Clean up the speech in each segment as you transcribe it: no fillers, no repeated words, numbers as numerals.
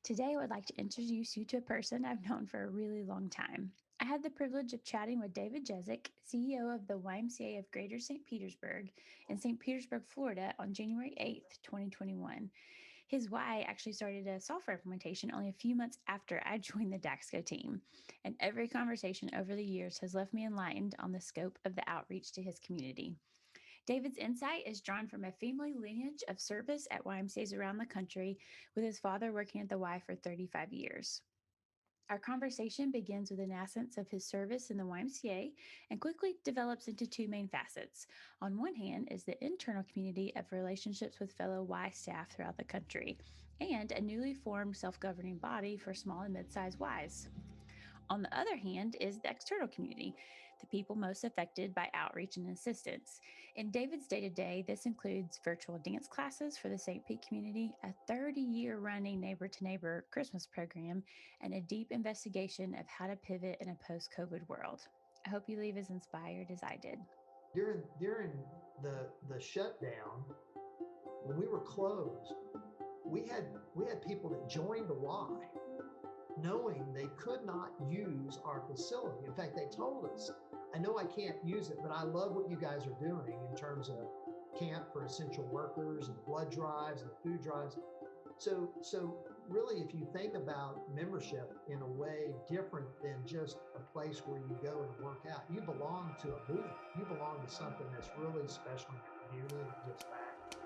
Today, I would like to introduce you to a person I've known for a really long time. I had the privilege of chatting with David Jezek, CEO of the YMCA of Greater St. Petersburg in St. Petersburg, Florida, on January 8th, 2021. His Y actually started a software implementation only a few months after I joined the Daxco team. And every conversation over the years has left me enlightened on the scope of the outreach to his community. David's insight is drawn from a family lineage of service at YMCAs around the country, with his father working at the Y for 35 years. Our conversation begins with an essence of his service in the YMCA and quickly develops into two main facets. On one hand is the internal community of relationships with fellow Y staff throughout the country, and a newly formed self-governing body for small and mid-sized Ys. On the other hand is the external community, the people most affected by outreach and assistance. In David's day to day, this includes virtual dance classes for the St. Pete community, a 30-year running neighbor to neighbor Christmas program, and a deep investigation of how to pivot in a post COVID world. I hope you leave as inspired as I did. During the shutdown, when we were closed, we had people that joined the Y knowing they could not use our facility. In fact, they told us, I know I can't use it, but I love what you guys are doing in terms of camp for essential workers and blood drives and food drives. So really, if you think about membership in a way different than just a place where you go and work out, you belong to a movement. You belong to something that's really special in your community and it gives back.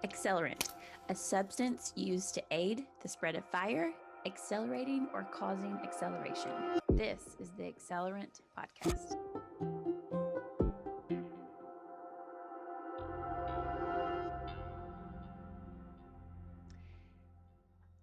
Accelerant, a substance used to aid the spread of fire, accelerating or causing acceleration. This is the Accelerant podcast.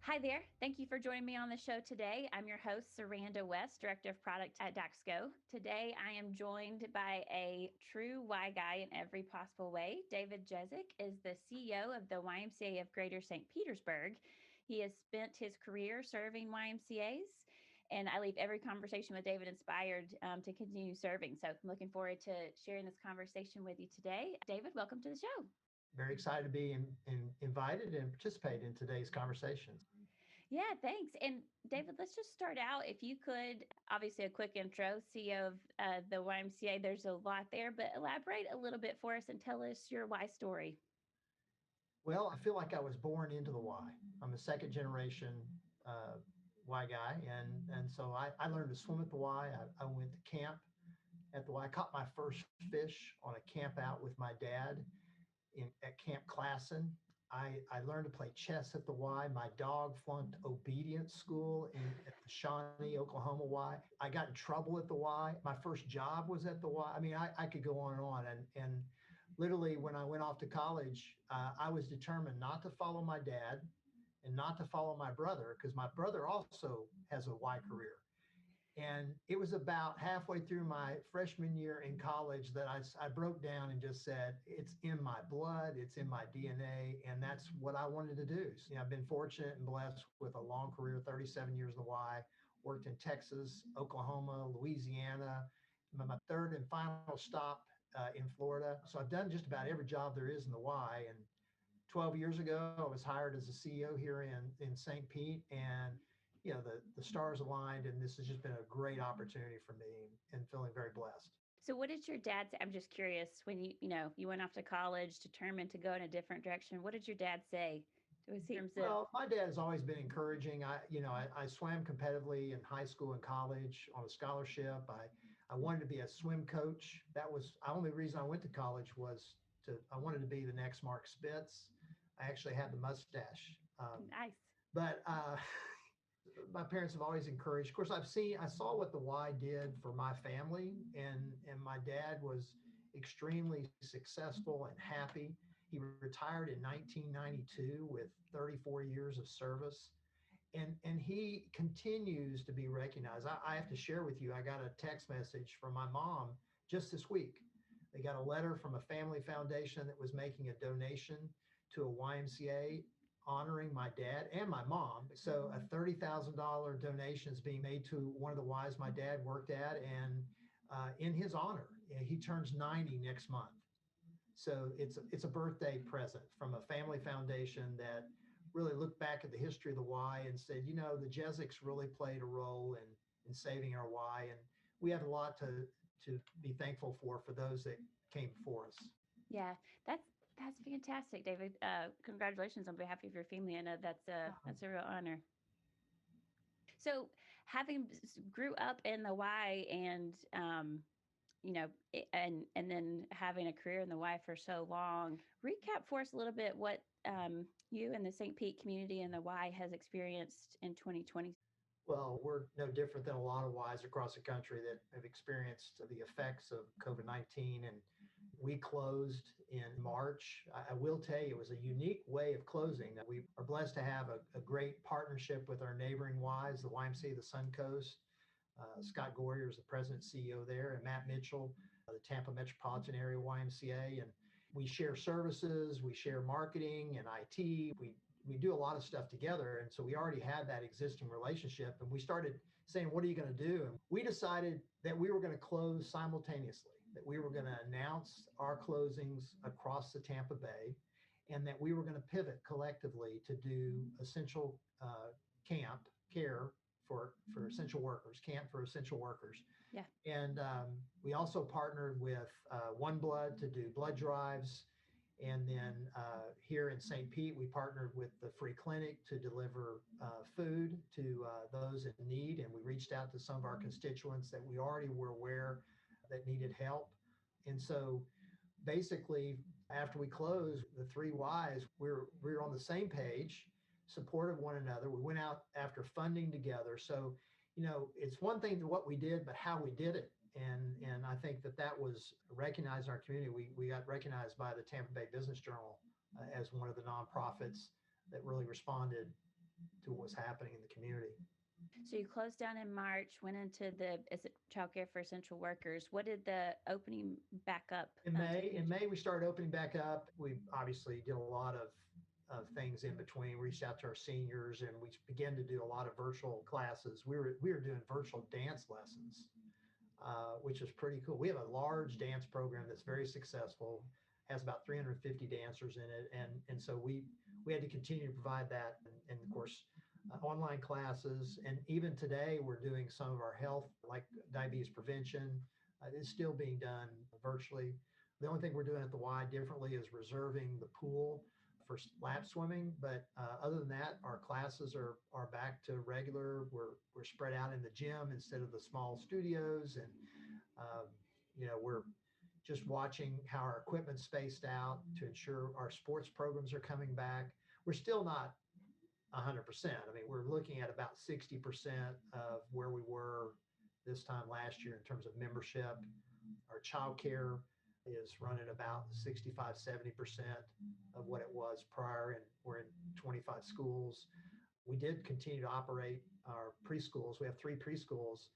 Hi there. Thank you for joining me on the show today. I'm your host, Saranda West, Director of Product at Daxco. Today, I am joined by a true Y guy in every possible way. David Jezek is the CEO of the YMCA of Greater St. Petersburg. He has spent his career serving YMCAs, and I leave every conversation with David inspired to continue serving. So I'm looking forward to sharing this conversation with you today. David, welcome to the show. Very excited to be invited and participate in today's conversations. Yeah, thanks. And David, let's just start out. If you could, obviously a quick intro, CEO of the YMCA, there's a lot there, but elaborate a little bit for us and tell us your Y story. Well, I feel like I was born into the Y. I'm a second generation Y guy. And so I learned to swim at the Y. I went to camp at the Y. I caught my first fish on a camp out with my dad at Camp Classen. I learned to play chess at the Y. My dog flunked obedience school at the Shawnee, Oklahoma Y. I got in trouble at the Y. My first job was at the Y. I mean, I could go on and on. And literally, when I went off to college, I was determined not to follow my dad and not to follow my brother, because my brother also has a Y career. And it was about halfway through my freshman year in college that I broke down and just said, it's in my blood, it's in my DNA, and that's what I wanted to do. So, I've been fortunate and blessed with a long career, 37 years in the Y, worked in Texas, Oklahoma, Louisiana, my third and final stop in Florida. So I've done just about every job there is in the Y. And 12 years ago, I was hired as a CEO here in St. Pete, and the stars aligned, and this has just been a great opportunity for me and feeling very blessed. So what did your dad say? I'm just curious, when you went off to college, determined to go in a different direction, what did your dad say? Well, my dad has always been encouraging. I swam competitively in high school and college on a scholarship. I wanted to be a swim coach. That was the only reason I went to college, was I wanted to be the next Mark Spitz. I actually had the mustache. Nice. But my parents have always encouraged. Of course, I saw what the Y did for my family, and my dad was extremely successful and happy. He retired in 1992 with 34 years of service, and he continues to be recognized. I have to share with you, I got a text message from my mom just this week. They got a letter from a family foundation that was making a donation to a YMCA honoring my dad and my mom. So a $30,000 donation is being made to one of the Ys my dad worked at, and in his honor. He turns 90 next month. So it's a birthday present from a family foundation that really looked back at the history of the Y and said, the Jezeks really played a role in saving our Y, and we have a lot to be thankful for those that came before us. Yeah, that's that's fantastic, David. Congratulations on behalf of your family. I know that's a real honor. So, having grew up in the Y and and then having a career in the Y for so long, recap for us a little bit what you and the St. Pete community and the Y has experienced in 2020. Well, we're no different than a lot of Ys across the country that have experienced the effects of COVID-19. And we closed in March. I will tell you, it was a unique way of closing. We are blessed to have a great partnership with our neighboring Ys, the YMCA of the Suncoast. Scott Goyer is the president and CEO there, and Matt Mitchell, the Tampa Metropolitan Area YMCA. And we share services, we share marketing and IT. We do a lot of stuff together. And so we already had that existing relationship. And we started saying, what are you going to do? And we decided that we were going to close simultaneously, that we were going to announce our closings across the Tampa Bay, and that we were going to pivot collectively to do essential camp care for essential workers, camp for essential workers. Yeah. And we also partnered with One Blood to do blood drives. And then here in St. Pete, we partnered with the Free Clinic to deliver food to those in need. And we reached out to some of our constituents that we already were aware that needed help. And so basically, after we closed, the three Ys, we were on the same page, supported one another. We went out after funding together. So, it's one thing to what we did, but how we did it. And I think that was recognized in our community. We got recognized by the Tampa Bay Business Journal as one of the nonprofits that really responded to what was happening in the community. So you closed down in March, went into the childcare for essential workers. What did the opening back up? In May, we started opening back up. We obviously did a lot of things in between. We reached out to our seniors, and we began to do a lot of virtual classes. We were doing virtual dance lessons, which is pretty cool. We have a large dance program that's very successful, has about 350 dancers in it, and so we had to continue to provide that, and of course, online classes. And even today, we're doing some of our health, like diabetes prevention, is still being done virtually. The only thing we're doing at the Y differently is reserving the pool for lap swimming, but other than that, our classes are back to regular. We're spread out in the gym instead of the small studios, and we're just watching how our equipment's spaced out to ensure our sports programs are coming back. We're still not 100%. I mean, we're looking at about 60% of where we were this time last year in terms of membership. Our childcare is running about 65, 70% of what it was prior, and we're in 25 schools. We did continue to operate our preschools. We have 3 preschools.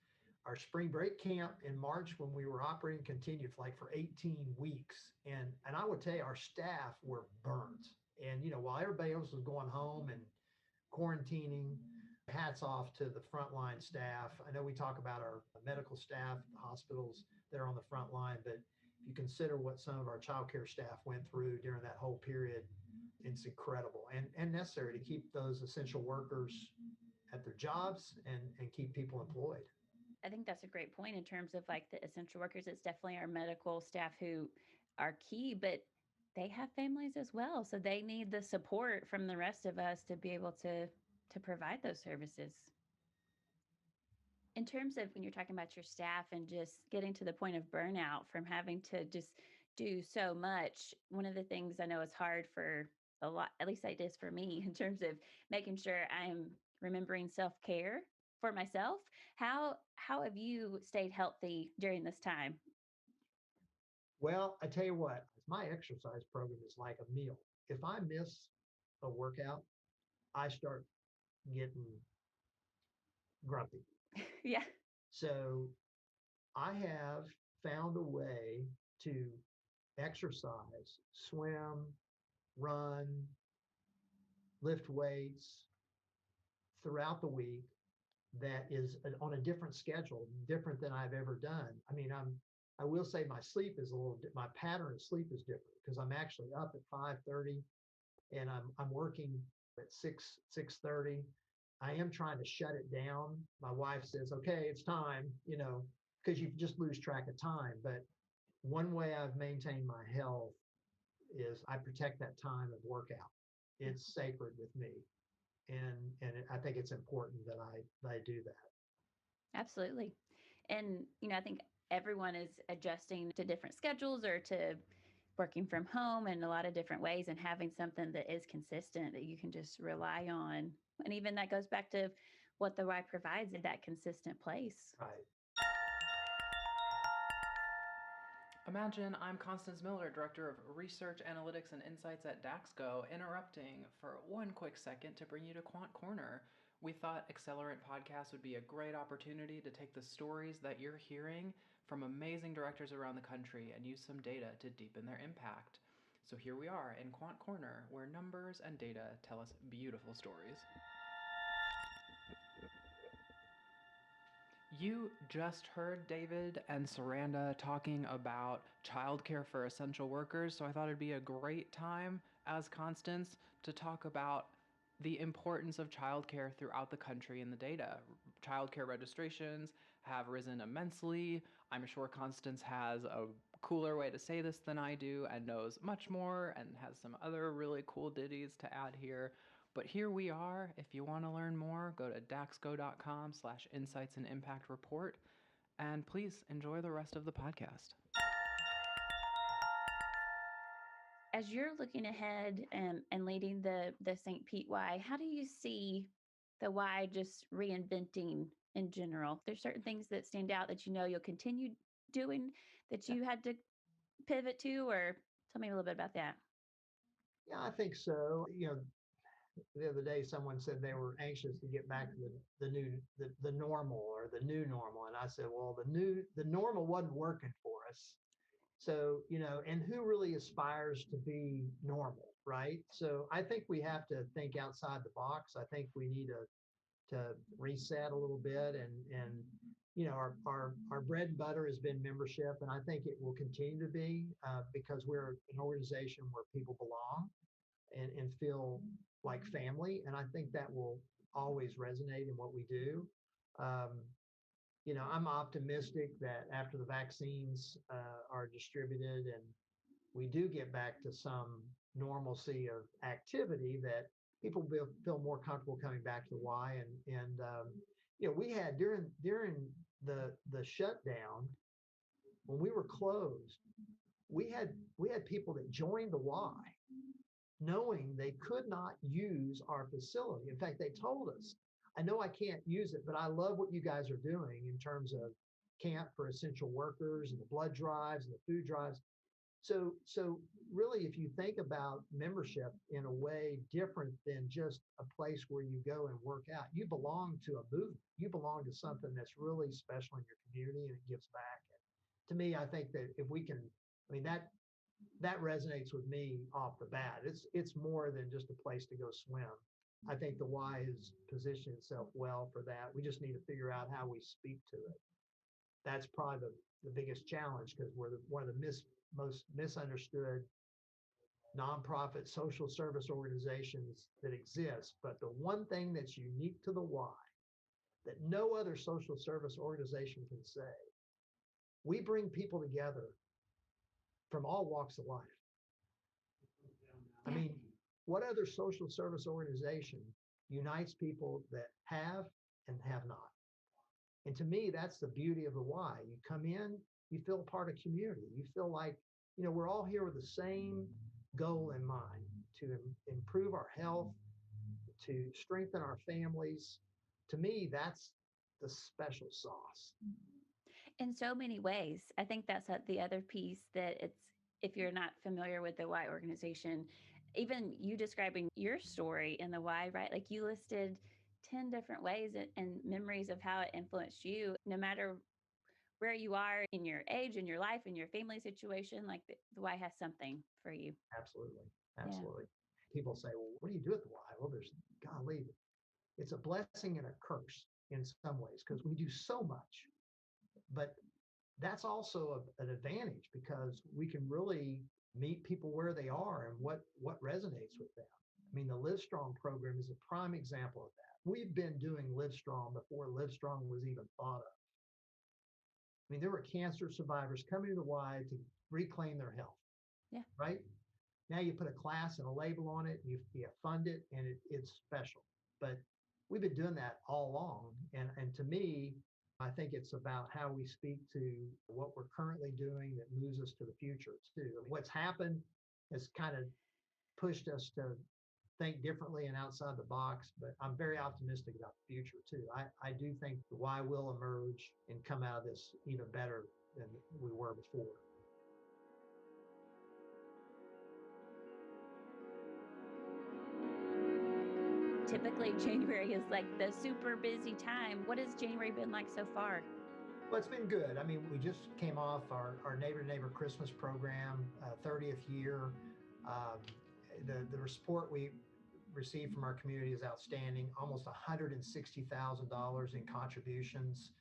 Our spring break camp in March, when we were operating, continued for 18 weeks. And I would tell you, our staff were burnt. And, while everybody else was going home and quarantining, hats off to the frontline staff. I know we talk about our medical staff, the hospitals that are on the front line, but if you consider what some of our childcare staff went through during that whole period, it's incredible and necessary to keep those essential workers at their jobs and keep people employed. I think that's a great point in terms of like the essential workers. It's definitely our medical staff who are key, but they have families as well. So they need the support from the rest of us to be able to provide those services. In terms of when you're talking about your staff and just getting to the point of burnout from having to just do so much, one of the things I know is hard for a lot, at least it is for me, in terms of making sure I'm remembering self-care for myself. How have you stayed healthy during this time? Well, I tell you what, my exercise program is like a meal. If I miss a workout, I start getting grumpy. Yeah. So I have found a way to exercise, swim, run, lift weights throughout the week that is on a different schedule, different than I've ever done. I mean, I will say my sleep is my pattern of sleep is different because I'm actually up at 5:30 and I'm working at 6:30. I am trying to shut it down. My wife says, "Okay, it's time," because you just lose track of time. But one way I've maintained my health is I protect that time of workout. It's sacred with me, and I think it's important that I do that. Absolutely. And, I think everyone is adjusting to different schedules or to working from home in a lot of different ways, and having something that is consistent that you can just rely on. And even that goes back to what the Y provides in that consistent place. Right. Imagine I'm Constance Miller, Director of Research, Analytics, and Insights at Daxco, interrupting for one quick second to bring you to Quant Corner. We thought Accelerant podcast would be a great opportunity to take the stories that you're hearing from amazing directors around the country and use some data to deepen their impact. So here we are in Quant Corner, where numbers and data tell us beautiful stories. You just heard David and Saranda talking about childcare for essential workers, so I thought it'd be a great time as Constance to talk about the importance of childcare throughout the country in the data. Childcare registrations have risen immensely. I'm sure Constance has a cooler way to say this than I do and knows much more and has some other really cool ditties to add here. But here we are. If you want to learn more, go to daxco.com/insights and impact report. And please enjoy the rest of the podcast. As you're looking ahead and leading the St. Pete Y, how do you see the Y just reinventing in general? There's certain things that stand out that you'll continue doing that you had to pivot to, or tell me a little bit about that. Yeah, I think so. The other day someone said they were anxious to get back to the normal or the new normal, and I said, well, the normal wasn't working for us. So, and who really aspires to be normal, right? So I think we have to think outside the box. I think we need to reset a little bit, and our bread and butter has been membership, and I think it will continue to be because we're an organization where people belong and feel like family. And I think that will always resonate in what we do. Um, I'm optimistic that after the vaccines are distributed and we do get back to some normalcy of activity, that people will feel more comfortable coming back to the Y. And we had during the shutdown, when we were closed, we had people that joined the Y knowing they could not use our facility. In fact, they told us, I know I can't use it, but I love what you guys are doing in terms of camp for essential workers and the blood drives and the food drives. So really, if you think about membership in a way different than just a place where you go and work out, you belong to a movement. You belong to something that's really special in your community, and it gives back. And to me, I think that if we can, that resonates with me off the bat. It's more than just a place to go swim. I think the Y has positioned itself well for that. We just need to figure out how we speak to it. That's probably the biggest challenge, because we're one of the most misunderstood nonprofit social service organizations that exist. But the one thing that's unique to the Y that no other social service organization can say, we bring people together from all walks of life. I mean, what other social service organization unites people that have and have not? And to me, that's the beauty of the Y. You come in, you feel part of community. You feel like, we're all here with the same goal in mind, to improve our health, to strengthen our families. To me, that's the special sauce. In so many ways. I think that's the other piece, that if you're not familiar with the Y organization, even you describing your story in the Y, right? Like, you listed 10 different ways and memories of how it influenced you, no matter where you are in your age, in your life, in your family situation. Like, the Y has something for you. Absolutely. Yeah. Absolutely. People say, well, what do you do at the Y? Well, golly, it's a blessing and a curse in some ways, because we do so much. But that's also an advantage, because we can really meet people where they are and what resonates with them. I mean, the Live Strong program is a prime example of that. We've been doing Live Strong before Live Strong was even thought of. I mean, there were cancer survivors coming to the Y to reclaim their health, Yeah. right? Now you put a class and a label on it, you fund it, and it's special. But we've been doing that all along. And to me, I think it's about how we speak to what we're currently doing that moves us to the future too. I mean, what's happened has kind of pushed us to think differently and outside the box, but I'm very optimistic about the future too. I do think the Y will emerge and come out of this even better than we were before. Typically, January is like the super busy time. What has January been like so far? Well, it's been good. I mean, we just came off our Neighbor to Neighbor Christmas program, 30th year. Um, the support we received from our community is outstanding. Almost $160,000 in contributions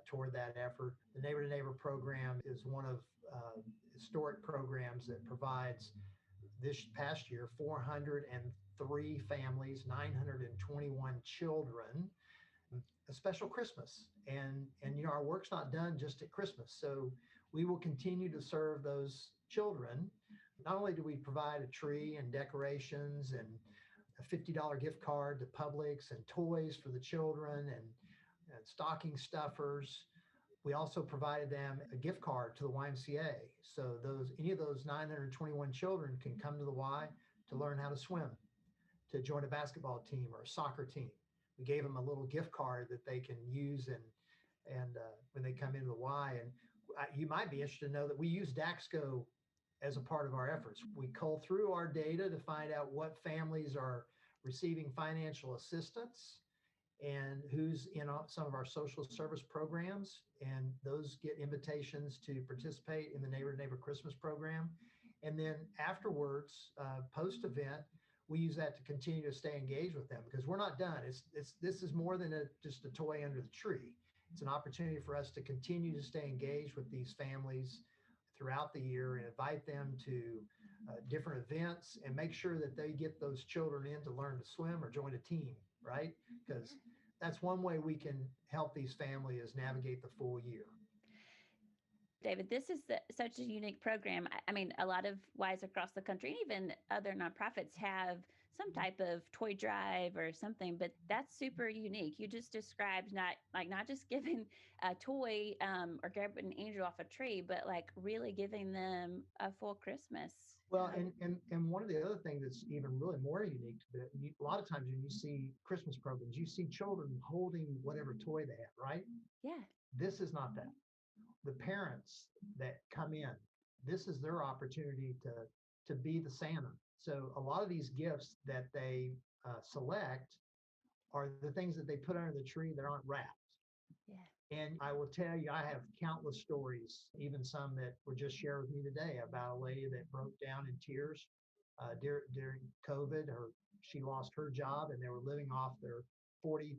toward that effort. The Neighbor to Neighbor program is one of historic programs that provides this past year 403 families, 921 children a special Christmas. And our work's not done just at Christmas. So we will continue to serve those children. Not only do we provide a tree and decorations and a $50 gift card to Publix and toys for the children and stocking stuffers, we also provided them a gift card to the YMCA. So any of those 921 children can come to the Y to learn how to swim, to join a basketball team or a soccer team. We gave them a little gift card that they can use and when they come into the Y. And you might be interested to know that we use Daxco as a part of our efforts. We cull through our data to find out what families are receiving financial assistance and who's in some of our social service programs. And those get invitations to participate in the Neighbor to Neighbor Christmas program. And then afterwards, post-event, we use that to continue to stay engaged with them because we're not done. This is more than just a toy under the tree. It's an opportunity for us to continue to stay engaged with these families throughout the year and invite them to different events and make sure that they get those children in to learn to swim or join a team, right? Because that's one way we can help these families navigate the full year. David, this is such a unique program. I mean, a lot of Ys across the country, and even other nonprofits, have some type of toy drive or something, but that's super unique. You just described not just giving a toy or grabbing an angel off a tree, but like really giving them a full Christmas. Well, and one of the other things that's even really more unique to that, a lot of times when you see Christmas programs, you see children holding whatever toy they have, right? Yeah. This is not that. The parents that come in, this is their opportunity to be the Santa. So a lot of these gifts that they select are the things that they put under the tree that aren't wrapped. Yeah. And I will tell you, I have countless stories, even some that were just shared with me today about a lady that broke down in tears during COVID. She lost her job and they were living off their $40,000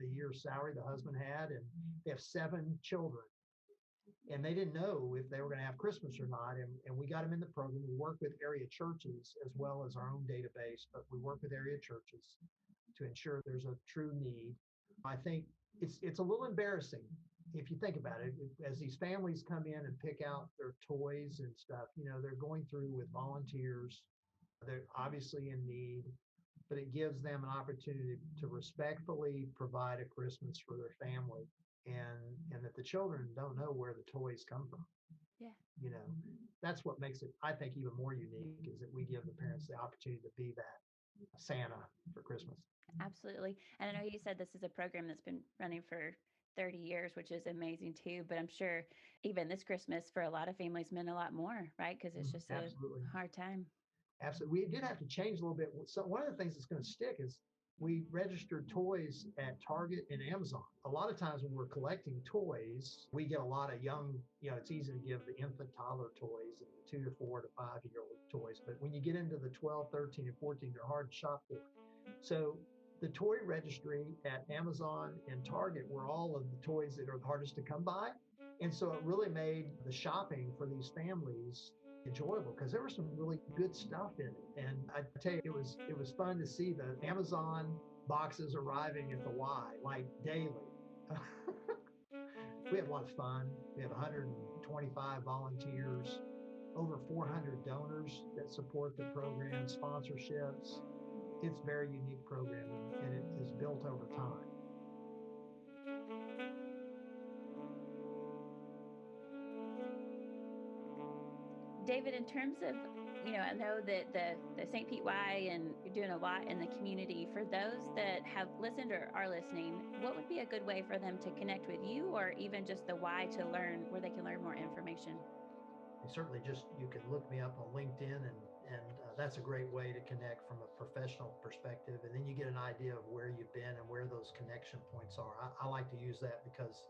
a year salary the husband had, and they have 7 children. And they didn't know if they were going to have Christmas or not. And we got them in the program. We work with area churches as well as our own database, but we work with area churches to ensure there's a true need. I think it's a little embarrassing if you think about it. As these families come in and pick out their toys and stuff, they're going through with volunteers. They're obviously in need, but it gives them an opportunity to respectfully provide a Christmas for their family. And that the children don't know where the toys come from. Yeah. That's what makes it, I think, even more unique, is that we give the parents the opportunity to be that Santa for Christmas. Absolutely. And I know you said this is a program that's been running for 30 years, which is amazing too. But I'm sure even this Christmas for a lot of families meant a lot more, right? Because it's just Absolutely. a hard time. Absolutely. We did have to change a little bit. So one of the things that's going to stick is we registered toys at Target and Amazon. A lot of times when we're collecting toys, we get a lot of young, it's easy to give the infant toddler toys and the 2 to 4 to 5-year-old toys. But when you get into the 12, 13, and 14, they're hard to shop for. So the toy registry at Amazon and Target were all of the toys that are the hardest to come by. And so it really made the shopping for these families enjoyable because there was some really good stuff in it. And I tell you, it was fun to see the Amazon boxes arriving at the Y like daily. We have a lot of fun. We have 125 volunteers, over 400 donors that support the program, sponsorships. It's very unique programming and it is built over time. David, in terms of, I know that the St. Pete Y and you're doing a lot in the community. For those that have listened or are listening, what would be a good way for them to connect with you or even just the Y to learn where they can learn more information? Certainly, just you can look me up on LinkedIn, and that's a great way to connect from a professional perspective. And then you get an idea of where you've been and where those connection points are. I like to use that because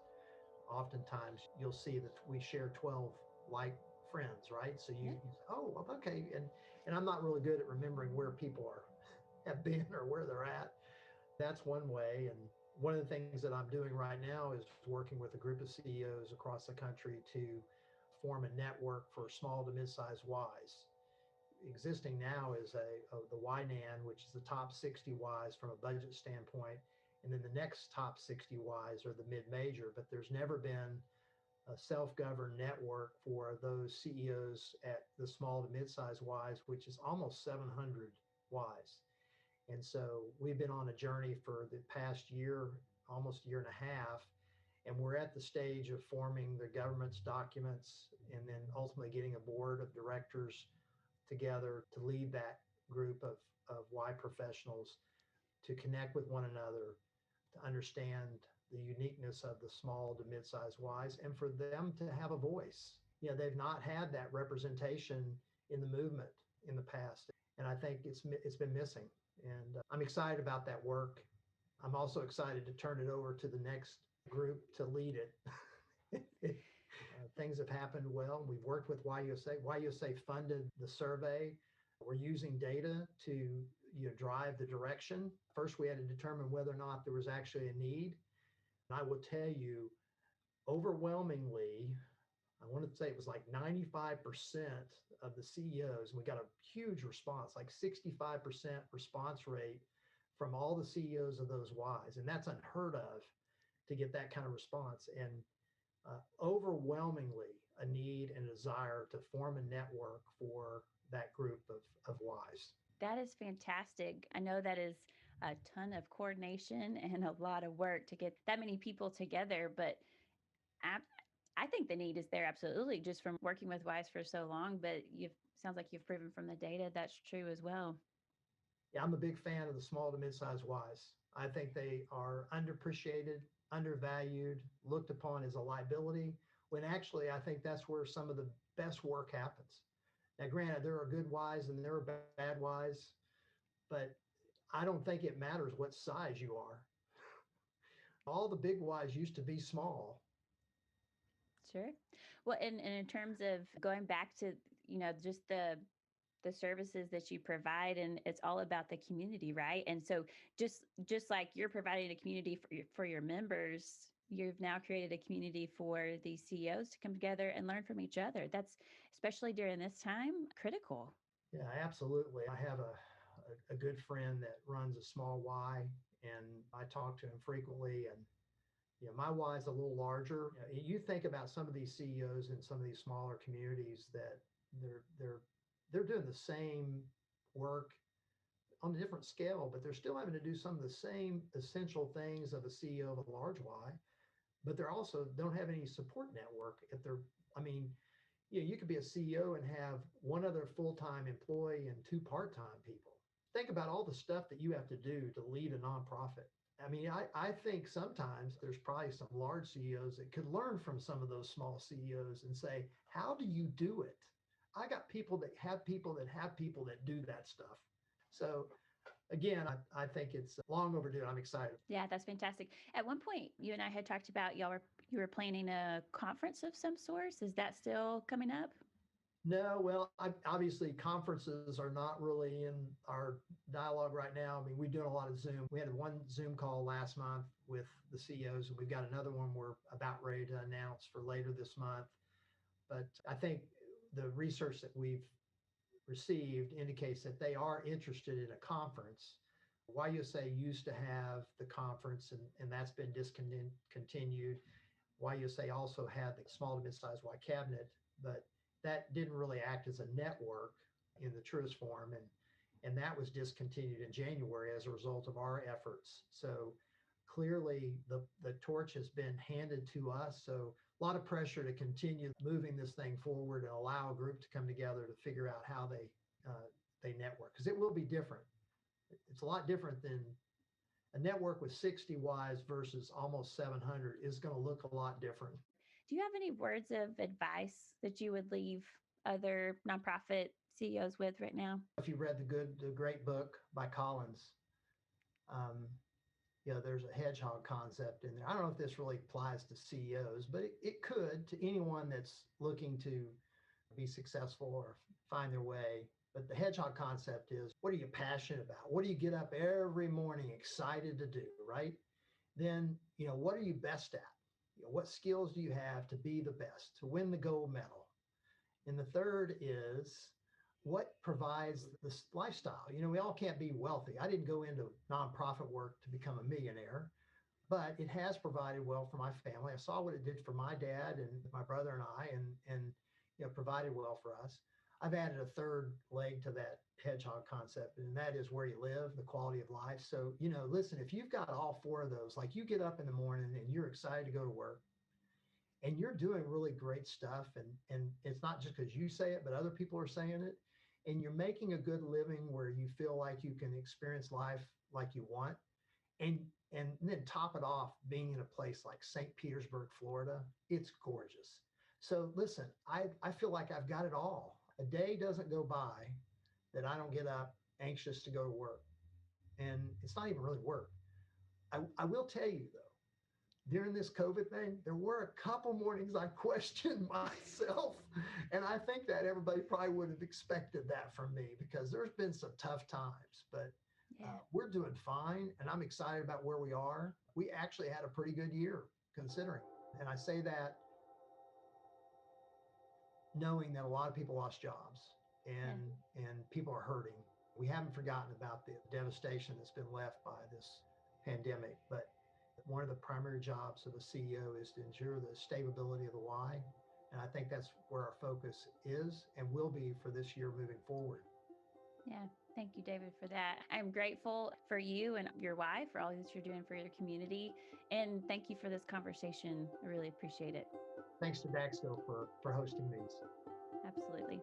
oftentimes you'll see that we share 12 like friends, right? So Yeah. you say, oh, well, okay. And I'm not really good at remembering where people are have been or where they're at. That's one way. And one of the things that I'm doing right now is working with a group of CEOs across the country to form a network for small to mid-sized Ys. Existing now is the YNAN, which is the top 60 Ys from a budget standpoint. And then the next top 60 Ys are the mid-major, but there's never been a self-governed network for those CEOs at the small to mid-sized Ys, which is almost 700 Ys. And so we've been on a journey for the past year, almost a year and a half, and we're at the stage of forming the government's documents and then ultimately getting a board of directors together to lead that group of Y professionals to connect with one another, to understand the uniqueness of the small to mid-sized Ys, and for them to have a voice. They've not had that representation in the movement in the past, and I think it's been missing. And I'm excited about that work. I'm also excited to turn it over to the next group to lead it. Things have happened well. We've worked with YUSA. YUSA funded the survey. We're using data to drive the direction. First, we had to determine whether or not there was actually a need. And I will tell you, overwhelmingly, I want to say it was like 95% of the CEOs, and we got a huge response, like 65% response rate from all the CEOs of those Ys. And that's unheard of to get that kind of response. And overwhelmingly a need and a desire to form a network for that group of Ys. That is fantastic. I know that is a ton of coordination and a lot of work to get that many people together, but I, I think the need is there absolutely just from working with Wise for so long, but you've sounds like you've proven from the data that's true as well. Yeah, I'm a big fan of the small to mid-sized Ys. I think they are underappreciated, undervalued, looked upon as a liability, when actually I think that's where some of the best work happens. Now, granted, there are good Ys and there are bad Ys, but I don't think it matters what size you are. All the big Ys used to be small. Sure. Well, and in terms of going back to, just the services that you provide, and it's all about the community, right? And so just like you're providing a community for your members, you've now created a community for these CEOs to come together and learn from each other. That's especially during this time critical. Yeah, absolutely. I have a good friend that runs a small Y, and I talk to him frequently. And my Y is a little larger. You think about some of these CEOs in some of these smaller communities that they're they're they're doing the same work on a different scale, but they're still having to do some of the same essential things of a CEO of a large Y. But they're also don't have any support network. If they're, I mean, you could be a CEO and have one other full-time employee and two part-time people. Think about all the stuff that you have to do to lead a nonprofit. I mean, I think sometimes there's probably some large CEOs that could learn from some of those small CEOs and say, how do you do it? I got people that have people that have people that do that stuff. So again, I think it's long overdue. I'm excited. Yeah, that's fantastic. At one point, you and I had talked about you were planning a conference of some sort. Is that still coming up? No, well, obviously conferences are not really in our dialogue right now. I mean, we're doing a lot of Zoom. We had one Zoom call last month with the CEOs, and we've got another one we're about ready to announce for later this month. But I think the research that we've received indicates that they are interested in a conference. YUSA used to have the conference, and that's been discontinued. YUSA also had the small to mid-sized Y cabinet, but that didn't really act as a network in the truest form. And that was discontinued in January as a result of our efforts. So clearly the torch has been handed to us. So a lot of pressure to continue moving this thing forward and allow a group to come together to figure out how they network, because it will be different. It's a lot different than a network with 60 Ys versus almost 700 is going to look a lot different. Do you have any words of advice that you would leave other nonprofit CEOs with right now? If you read the great book by Collins, there's a hedgehog concept in there. I don't know if this really applies to CEOs, but it could to anyone that's looking to be successful or find their way. But the hedgehog concept is, what are you passionate about? What do you get up every morning excited to do, right? Then, what are you best at? What skills do you have to be the best, to win the gold medal? And the third is, what provides this lifestyle? We all can't be wealthy. I didn't go into nonprofit work to become a millionaire, but it has provided well for my family. I saw what it did for my dad and my brother and I, and provided well for us. I've added a third leg to that hedgehog concept, and that is where you live, the quality of life. So, listen, if you've got all four of those, like you get up in the morning and you're excited to go to work and you're doing really great stuff, and it's not just because you say it, but other people are saying it, and you're making a good living where you feel like you can experience life like you want, and then top it off being in a place like St. Petersburg, Florida, it's gorgeous. So listen, I feel like I've got it all. A day doesn't go by that I don't get up anxious to go to work. And it's not even really work. I will tell you though, during this COVID thing, there were a couple mornings I questioned myself. And I think that everybody probably would have expected that from me, because there's been some tough times, but we're doing fine. And I'm excited about where we are. We actually had a pretty good year considering. And I say that knowing that a lot of people lost jobs and people are hurting. We haven't forgotten about the devastation that's been left by this pandemic, but one of the primary jobs of a CEO is to ensure the stability of the Y. And I think that's where our focus is and will be for this year moving forward. Yeah. Thank you, David, for that. I'm grateful for you and your wife for all that you're doing for your community. And thank you for this conversation. I really appreciate it. Thanks to Daxco for hosting these. Absolutely.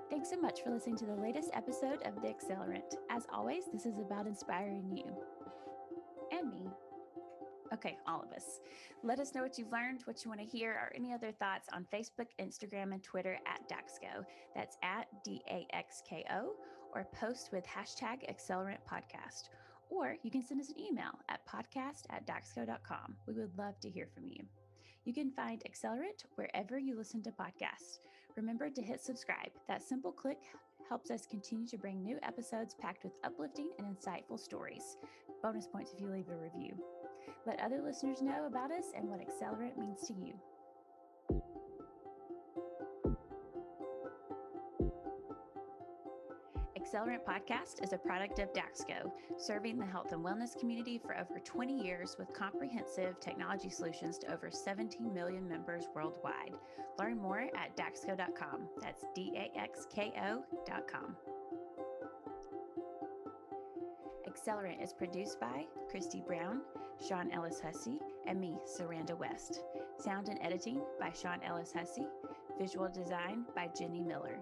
Thanks so much for listening to the latest episode of The Accelerant. As always, this is about inspiring you and me. Okay, all of us. Let us know what you've learned, what you want to hear, or any other thoughts on Facebook, Instagram, and Twitter at Daxco. That's at DAXKO, or post with hashtag Accelerant Podcast. Or you can send us an email at podcast@daxco.com. We would love to hear from you. You can find Accelerant wherever you listen to podcasts. Remember to hit subscribe. That simple click helps us continue to bring new episodes packed with uplifting and insightful stories. Bonus points if you leave a review. Let other listeners know about us and what Accelerant means to you. Accelerant Podcast is a product of Daxco, serving the health and wellness community for over 20 years with comprehensive technology solutions to over 17 million members worldwide. Learn more at daxco.com. That's DAXKO.com. Accelerant is produced by Christy Brown, Sean Ellis Hussey, and me, Saranda West. Sound and editing by Sean Ellis Hussey. Visual design by Jenny Miller.